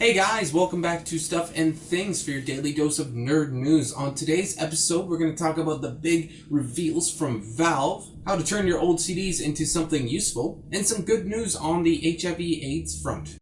Hey guys, welcome back to Stuff and Things for your daily dose of nerd news. On today's episode, we're going to talk about the big reveals from Valve, how to turn your old CDs into something useful, and some good news on the HIV/AIDS front.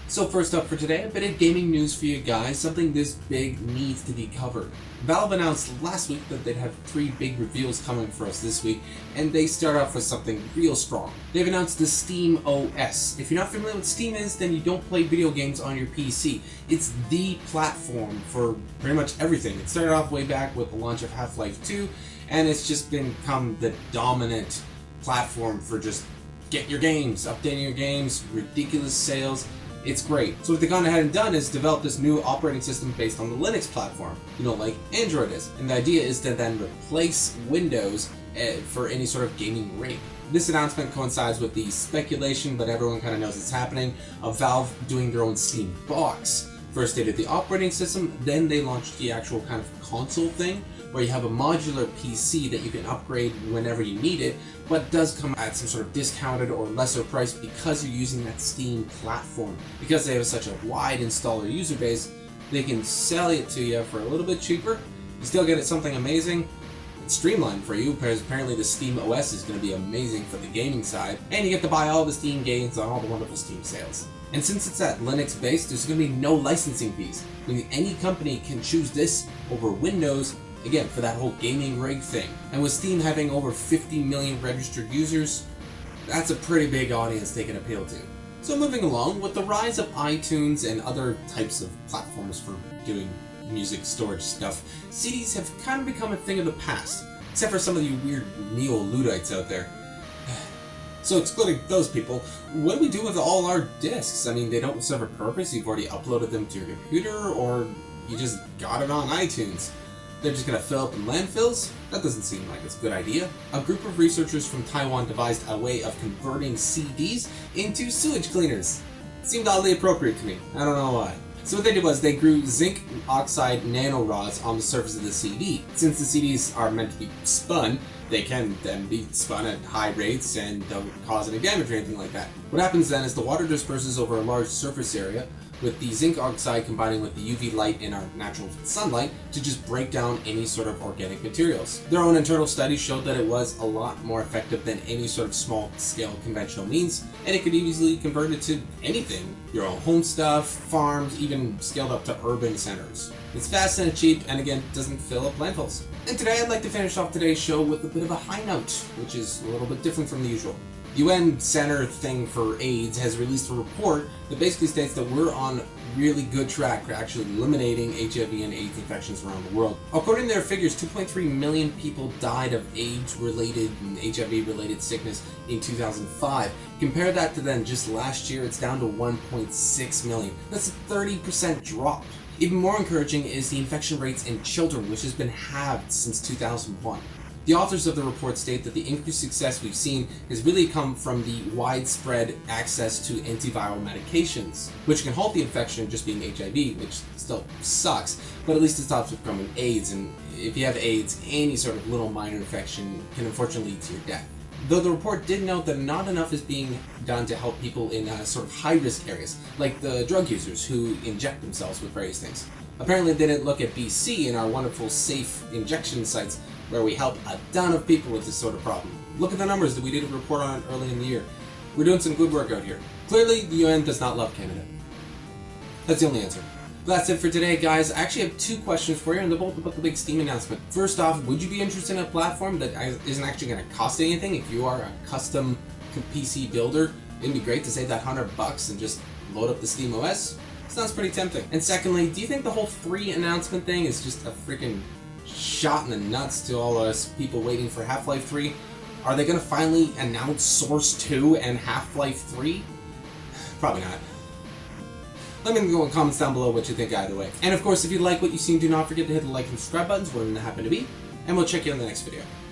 So first up for today, a bit of gaming news for you guys, something this big needs to be covered. Valve announced last week that they'd have 3 big reveals coming for us this week, and they start off with something real strong. They've announced the Steam OS. If you're not familiar with Steam is, then you don't play video games on your PC. It's the platform for pretty much everything. It started off way back with the launch of Half-Life 2, and it's just become the dominant platform for just get your games, updating your games, ridiculous sales. It's great. So what they've gone ahead and done is develop this new operating system based on the Linux platform, like Android is. And the idea is to then replace Windows for any sort of gaming rig. This announcement coincides with the speculation, but everyone kind of knows it's happening, of Valve doing their own Steam box. First they did the operating system, then they launched the actual kind of console thing, where you have a modular PC that you can upgrade whenever you need it, but does come at some sort of discounted or lesser price because you're using that Steam platform. Because they have such a wide installer user base, they can sell it to you for a little bit cheaper. You still get it something amazing. It's streamlined for you, because apparently the Steam OS is going to be amazing for the gaming side, and you get to buy all the Steam games on all the wonderful Steam sales. And since it's at Linux based, there's going to be no licensing fees, meaning any company can choose this over Windows, again, for that whole gaming rig thing. And with Steam having over 50 million registered users, that's a pretty big audience they can appeal to. So moving along, with the rise of iTunes and other types of platforms for doing music storage stuff, CDs have kind of become a thing of the past, except for some of you weird neo-Luddites out there. So excluding those people, what do we do with all our discs? I mean, they don't serve a purpose, you've already uploaded them to your computer, or you just got it on iTunes. They're just going to fill up in landfills? That doesn't seem like it's a good idea. A group of researchers from Taiwan devised a way of converting CDs into sewage cleaners. It seemed oddly appropriate to me. I don't know why. So what they did was they grew zinc oxide nanorods on the surface of the CD. Since the CDs are meant to be spun, they can then be spun at high rates and don't cause any damage or anything like that. What happens then is the water disperses over a large surface area, with the zinc oxide combining with the UV light in our natural sunlight to just break down any sort of organic materials. Their own internal studies showed that it was a lot more effective than any sort of small-scale conventional means, and it could easily convert it to anything. Your own home stuff, farms, even scaled up to urban centers. It's fast and cheap, and again, doesn't fill up landfills. And today I'd like to finish off today's show with a bit of a high note, which is a little bit different from the usual. The UN Center thing for AIDS has released a report that basically states that we're on really good track for actually eliminating HIV and AIDS infections around the world. According to their figures, 2.3 million people died of AIDS-related and HIV-related sickness in 2005. Compare that to then just last year, it's down to 1.6 million. That's a 30% drop. Even more encouraging is the infection rates in children, which has been halved since 2001. The authors of the report state that the increased success we've seen has really come from the widespread access to antiviral medications, which can halt the infection of just being HIV, which still sucks, but at least it stops it becoming AIDS, and if you have AIDS, any sort of little minor infection can unfortunately lead to your death. Though the report did note that not enough is being done to help people in sort of high-risk areas, like the drug users who inject themselves with various things. Apparently they didn't look at BC and our wonderful safe injection sites where we help a ton of people with this sort of problem. Look at the numbers that we did a report on early in the year. We're doing some good work out here. Clearly, the UN does not love Canada. That's the only answer. But that's it for today, guys. I actually have 2 questions for you, and they're both about the big Steam announcement. First off, would you be interested in a platform that isn't actually going to cost anything? If you are a custom PC builder, it'd be great to save that $100 and just load up the Steam OS. Sounds pretty tempting. And secondly, do you think the whole free announcement thing is just a freaking shot in the nuts to all us people waiting for Half-Life 3? Are they going to finally announce Source 2 and Half-Life 3? Probably not. Let me know in the comments down below what you think either way. And of course, if you like what you've seen, do not forget to hit the like and subscribe buttons wherever they happen to be. And we'll check you on the next video.